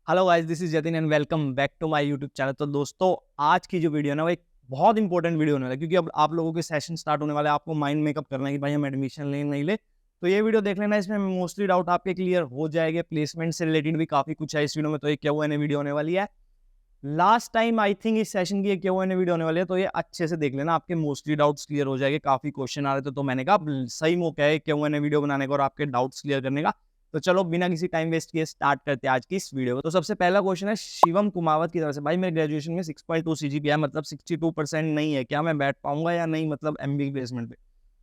Hello guys, this is Jatin and welcome back to my YouTube channel. तो दोस्तों, आज की जो वीडियो है ना, वो एक बहुत इंपॉर्टेंट वीडियो होने वाला है, क्योंकि अब आप लोगों के सेशन स्टार्ट होने वाले हैं। आपको माइंड मेकअप करना है कि भाई हम एडमिशन लें नहीं ले। तो ये वीडियो देख लेना, इसमें मोस्टली डाउट आपके क्लियर हो जाएंगे। प्लेसमेंट से रिलेटेड भी काफी कुछ है इस वीडियो में, तो एक Q&A वीडियो होने वाली है। लास्ट टाइम आई थिंक इस सेशन की एक Q&A वीडियो होने वाली है, तो ये अच्छे से देख लेना, आपके मोस्टली डाउट्स क्लियर हो जाएंगे। काफी क्वेश्चन आ रहे थे, तो मैंने कहा सही मौका है Q&A वीडियो बनाने का और आपके डाउट्स क्लियर करने का। तो चलो बिना किसी टाइम वेस्ट किए स्टार्ट करते हैं आज की इस वीडियो को। तो सबसे पहला क्वेश्चन है शिवम कुमावत की तरफ से। भाई मेरे ग्रेजुएशन में 6.2 CGPA है, मतलब 62% नहीं है, क्या मैं बैठ पाऊंगा या नहीं, मतलब MBA प्लेसमेंट पे।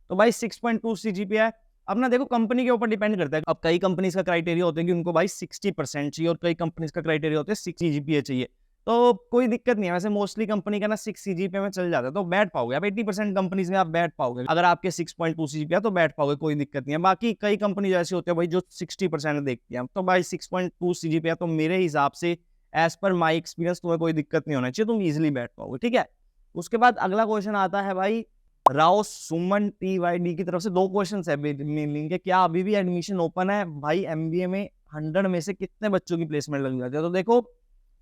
तो भाई 6.2 CGPA है। अब ना देखो, कंपनी के ऊपर डिपेंड करता है। अब कई कंपनीज का क्राइटेरिया होता है कि उनको भाई 60% चाहिए, और कई कंपनीज का क्राइटेरिया होता है 6 CGPA चाहिए। तो कोई दिक्कत नहीं है, वैसे मोस्टली कंपनी का ना 6 CGPA में चल जाता है, तो बैठ पाओगे आप। 80% कंपनीज में आप बैठ पाओगे, अगर आपके 6.2 CGPA तो बैठ पाओगे, कोई दिक्कत नहीं है। बाकी कई कंपनी ऐसी होती है भाई जो 60% देखती है, तो भाई 6.2 CGPA तो मेरे हिसाब से एज पर माई एक्सपीरियंस तुम्हें कोई दिक्कत नहीं होना चाहिए, तुम इजिली बैठ पाओगे, ठीक है। उसके बाद अगला क्वेश्चन आता है भाई राव सुमन TYD की तरफ से। दो क्वेश्चन है मेनली के, क्या अभी भी एडमिशन ओपन है भाई MBA में? 100 में से कितने बच्चों की प्लेसमेंट लग जाती है? तो देखो,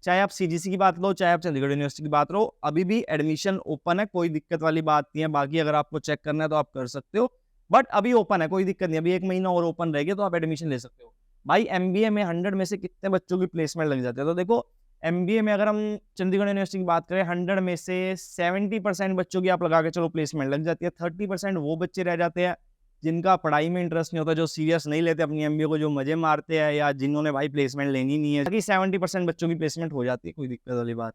चाहे आप CGC की बात लो, चाहे आप चंडीगढ़ यूनिवर्सिटी की बात लो, अभी भी एडमिशन ओपन है, कोई दिक्कत वाली बात नहीं है। बाकी अगर आपको चेक करना है तो आप कर सकते हो, बट अभी ओपन है, कोई दिक्कत नहीं। अभी 1 महीना और ओपन रहेगा तो आप एडमिशन ले सकते हो। भाई MBA में 100 में से कितने बच्चों की प्लेसमेंट लग जाती है? तो देखो, MBA में अगर हम चंडीगढ़ यूनिवर्सिटी की बात करें, 100 में से 70% बच्चों की आप लगा के चलो प्लेसमेंट लग जाती है। 30% वो बच्चे रह जाते हैं जिनका पढ़ाई में इंटरेस्ट नहीं होता, जो सीरियस नहीं लेते अपनी MBA को, जो मजे मारते हैं, या जिन्होंने भाई प्लेसमेंट लेनी नहीं है। बाकी 70% बच्चों की प्लेसमेंट हो जाती है, कोई दिक्कत वाली बात।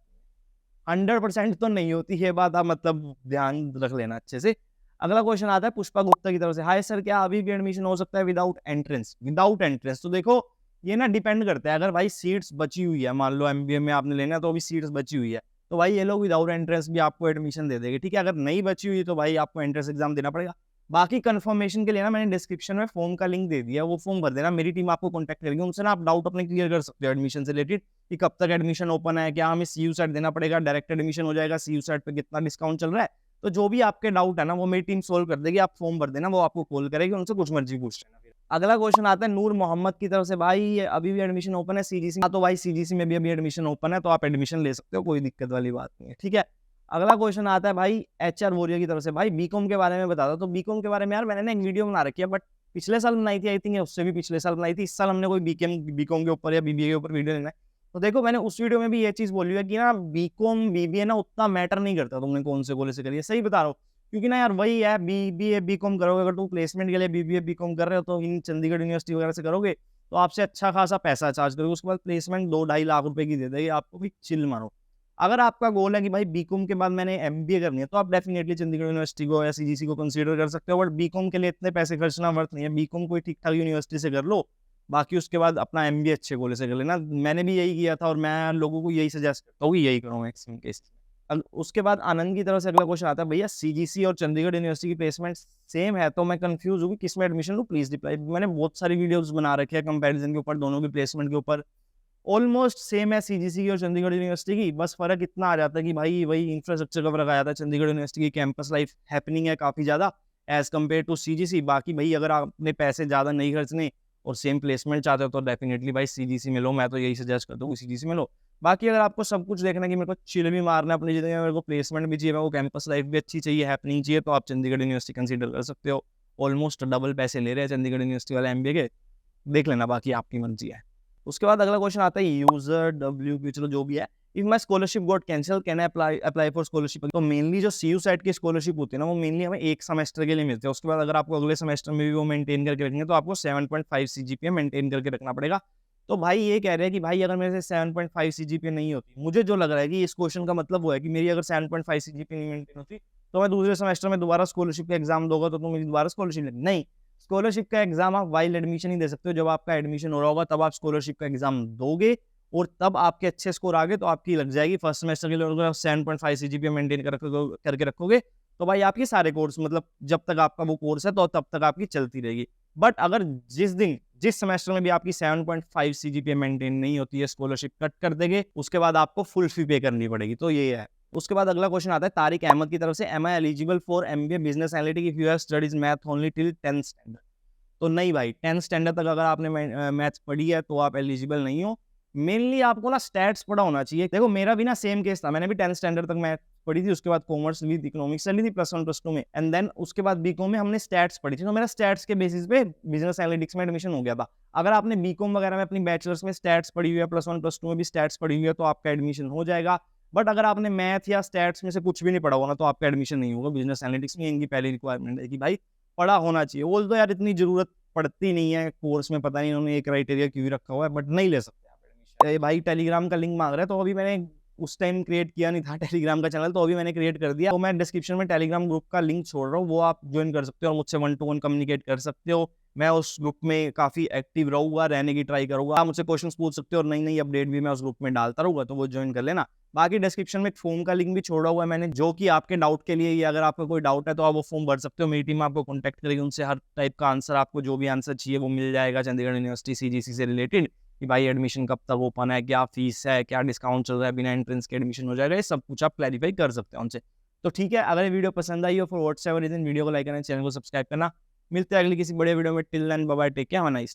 100% तो नहीं होती, ये बात आप मतलब ध्यान रख लेना अच्छे से। अगला क्वेश्चन आता है पुष्पा गुप्ता की तरफ से। हाय सर, क्या अभी भी एडमिशन हो सकता है विदाउट एंट्रेंस? विदाउट एंट्रेंस तो देखो, ये ना डिपेंड करता है। अगर भाई सीट्स बची हुई है, मान लो MBA में आपने लेना है तो अभी सीट्स बची हुई है, तो भाई ये लोग विदाउट एंट्रेंस भी आपको एडमिशन दे देंगे, ठीक है। अगर नहीं बची हुई तो भाई आपको एंट्रेंस एग्जाम देना पड़ेगा। बाकी कंफर्मेशन के लिए ना मैंने डिस्क्रिप्शन में फॉर्म का लिंक दे दिया, वो फॉर्म भर देना, मेरी टीम आपको कॉन्टैक्ट करेगी, उनसे ना आप डाउट अपने क्लियर कर सकते हो एडमिशन से रिलेटेड, कि कब तक एडमिशन ओपन है, क्या हमें CU सेट देना पड़ेगा, डायरेक्ट एडमिशन हो जाएगा, CU सेट पे कितना डिस्काउंट चल रहा है। तो जो भी आपके डाउट है ना, वो मेरी टीम सोल्व कर देगी। आप फॉर्म भर देना, वो आपको कॉल करेगी, उनसे कुछ मर्जी पूछ लेना। फिर अगला क्वेश्चन आता है नूर मोहम्मद की तरफ से। भाई अभी भी एडमिशन ओपन है CGC? हाँ, तो भाई CGC में भी अभी एडमिशन ओपन है, तो आप एडमिशन ले सकते हो, कोई दिक्कत वाली बात नहीं है, ठीक है। अगला क्वेश्चन आता है भाई HR वॉरियर की तरफ से। भाई बीकॉम के बारे में बता दो। तो बीकॉम के बारे में यार मैंने ना एक वीडियो बना रखी है, बट पिछले साल बनाई थी आई थिंक, उससे भी पिछले साल बनाई थी। इस साल हमने कोई बीकॉम के ऊपर या BBA के ऊपर वीडियो लेना है। तो देखो, मैंने उस वीडियो में भी ये चीज बोली है कि ना बीकॉम BBA ना उतना मैटर नहीं करता तुमने कौन से कॉलेज से करी है, सही बता रहा हूँ। क्योंकि ना यार वही है, BBA BCom करोगे, अगर तुम प्लेसमेंट के लिए BBA BCom कर रहे हो तो इन चंडीगढ़ यूनिवर्सिटी वगैरह से करोगे, तो आपसे अच्छा खासा पैसा चार्ज करोगे, उसके बाद प्लेसमेंट 2-2.5 लाख रुपए की दे देगी आपको, भी चिल मारो। अगर आपका गोल है कि भाई बीकॉम के बाद मैंने MBA करनी है, तो आप डेफिनेटली चंडीगढ़ यूनिवर्सिटी को या CGC को कंसीडर कर सकते हो, बट बीकॉम के लिए इतने पैसे खर्चना वर्थ नहीं है। बीकॉम कोई ठीक ठाक यूनिवर्सिटी से कर लो, बाकी उसके बाद अपना MBA अच्छे कॉलेज से कर लेना। मैंने भी यही किया था, और मैं लोगों को यही सजेस्ट करता हूँ, यही करो मैक्सिमम केसेस में। उसके बाद आनंद की तरफ से अगला क्वेश्चन आता है, भैया CGC और चंडीगढ़ यूनिवर्सिटी की प्लेसमेंट सेम है, तो मैं कंफ्यूज हूँ कि किस में एडमिशन लूँ, प्लीज रिप्लाई। मैंने बहुत सारी वीडियोस बना रखी है कंपैरिजन के ऊपर, दोनों की प्लेसमेंट के ऊपर ऑलमोस्ट सेम है CGC की और चंडीगढ़ यूनिवर्सिटी की। बस फर्क इतना आ जाता है कि भाई वही इंफ्रास्ट्रक्चर का फर्क आ जाता है। चंडीगढ़ यूनिवर्सिटी की कैंपस लाइफ हैपनिंग है काफी ज्यादा एज कम्पेयर टू CGC। बाकी भाई अगर आपने पैसे ज्यादा नहीं खर्चने और सेम प्लेसमेंट चाहते हो, तो डेफिनेटली भाई CGC में लो, मैं तो यही सजेस्ट करता हूँ CGC में लो। बाकी अगर आपको सब कुछ देखना है कि मेरे को चिल भी मारना है अपनी जिंदगी में, मेरे को प्लेसमेंट भी चाहिए, मेरे को कैंपस लाइफ भी अच्छी चाहिए, हैपनिंग चाहिए, तो आप चंडीगढ़ यूनिवर्सिटी कंसीडर कर सकते हो। ऑलमोस्ट डबल पैसे ले रहे हैं चंडीगढ़ यूनिवर्सिटी वाले MBA के, देख लेना, बाकी आपकी मर्जी है। उसके बाद अगला क्वेश्चन आता है यूजर WP, चलो जो भी है। If my scholarship got cancel can I apply for scholarship? तो मेनली जो CU सेट की स्कॉलरशिप होती है ना, वो मेनली हमें एक सेमेस्टर के लिए मिलती है। उसके बाद अगर आपको अगले सेमेस्टर में भी वो मेंटेन करके रखेंगे, तो आपको 7.5 CGPA मेंटेन करके रखना पड़ेगा। तो भाई ये कह रहे हैं कि भाई अगर मेरे से 7.5 CGPA नहीं होती, मुझे जो लग रहा है कि इस क्वेश्चन का मतलब वो है कि मेरी अगर 7.5 CGPA नहीं मेंटेन होती, तो मैं दूसरे सेमेस्टर में दोबारा स्कॉलरशिप का एग्जाम दूंगा, तो मेरी दोबारा स्कॉलरशिप नहीं। स्कॉलरशिप का एग्जाम आप वाइल एडमिशन ही दे सकते हो, जब आपका एडमिशन हो रहा होगा तब आप स्कॉलरशिप का एग्जाम दोगे, और तब आपके अच्छे स्कोर आ गए तो आपकी लग जाएगी। फर्स्ट सेमेस्टर के लिए अगर 7.5 CGPA मेंटेन करके रखोगे, तो भाई आपके सारे कोर्स, मतलब जब तक आपका वो कोर्स है तो तब तक आपकी चलती रहेगी। बट अगर जिस सेमेस्टर में भी आपकी 7.5 CGPA मेंटेन नहीं होती है, स्कॉलरशिप कट कर देंगे, उसके बाद आपको फुल फी पे करनी पड़ेगी, तो ये है। उसके बाद अगला क्वेश्चन आता है तारिक अहमद की तरफ से। Am I eligible for MBA business analytic if you have studies math only till 10th standard? तो नहीं भाई, 10th स्टैंडर्ड तक अगर आपने मैथ्स पढ़ी है तो आप एलिजिबल नहीं हो। मेनली आपको ना स्टैट्स पढ़ा होना चाहिए। देखो मेरा भी ना सेम केस था, मैंने भी 10th स्टैंडर्ड तक मैथ पढ़ी थी, उसके बाद कॉमर्स विद इकोनॉमिक्स चली थी +1 +2 में, एंड देन उसके बाद बीकॉम में हमने स्टैट्स पढ़ी थी। तो मेरा स्टैट्स के बेसिस पे बिजनेस एनालिटिक्स में एडमिशन हो गया था। अगर आपने बीकॉम वगैरह में अपनी बैचलर्स में स्टैट्स पढ़ी हुई है, +1 +2 में भी स्टैट्स पढ़ी हुई है, तो आपका एडमिशन हो जाएगा। बट अगर आपने मैथ या स्टैट्स में से कुछ भी नहीं पढ़ा होगा ना, तो आपका एडमिशन नहीं होगा बिजनेस एनालिटिक्स में। इनकी पहली रिक्वायरमेंट है कि भाई पढ़ा होना चाहिए। ऑल्दो यार इतनी जरूरत पड़ती नहीं है कोर्स में, पता नहीं इन्होंने ये क्राइटेरिया क्यों रखा हुआ है, बट नहीं ले सकते आप एडमिशन। ये भाई टेलीग्राम का लिंक मांग रहा है, तो अभी मैंने उस टाइम क्रिएट किया नहीं था टेलीग्राम का चैनल, तो अभी मैंने क्रिएट कर दिया। तो मैं डिस्क्रिप्शन में टेलीग्राम ग्रुप का लिंक छोड़ रहा हूँ, वो आप ज्वाइन कर सकते हो और मुझसे 1 to 1 कम्युनिकेट कर सकते हो। मैं उस ग्रुप में काफी एक्टिव रहूंगा, रहने की ट्राई करूंगा। आप मुझसे क्वेश्चंस पूछ सकते हो और नई नई अपडेट भी मैं उस ग्रुप में डालता रहूंगा, तो वो ज्वाइन कर लेना। बाकी डिस्क्रिप्शन में एक फॉर्म का लिंक भी छोड़ा हुआ है मैंने, जो कि आपके डाउट के लिए, या अगर आपका कोई डाउट है तो आप वो फॉर्म भर सकते हो। मेरी टीम आपको कॉन्टैक्ट करेगी, उनसे हर टाइप का आंसर, आपको जो भी आंसर चाहिए वो मिल जाएगा चंडीगढ़ यूनिवर्सिटी सीजीसी से रिलेटेड, कि भाई एडमिशन कब तक ओपन है, क्या फीस है, क्या डिस्काउंट चल रहा है, बिना एंट्रेंस के एडमिशन हो जाएगा, ये सब कुछ आप क्लैरिफाई कर सकते हो उनसे। तो ठीक है, अगर ये वीडियो पसंद आई हो फॉर व्हाट्सएवर रीजन, वीडियो को लाइक करना, चैनल को सब्सक्राइब करना। मिलते हैं अगली किसी बड़े वीडियो में। Till then bye bye, take care, have a nice day.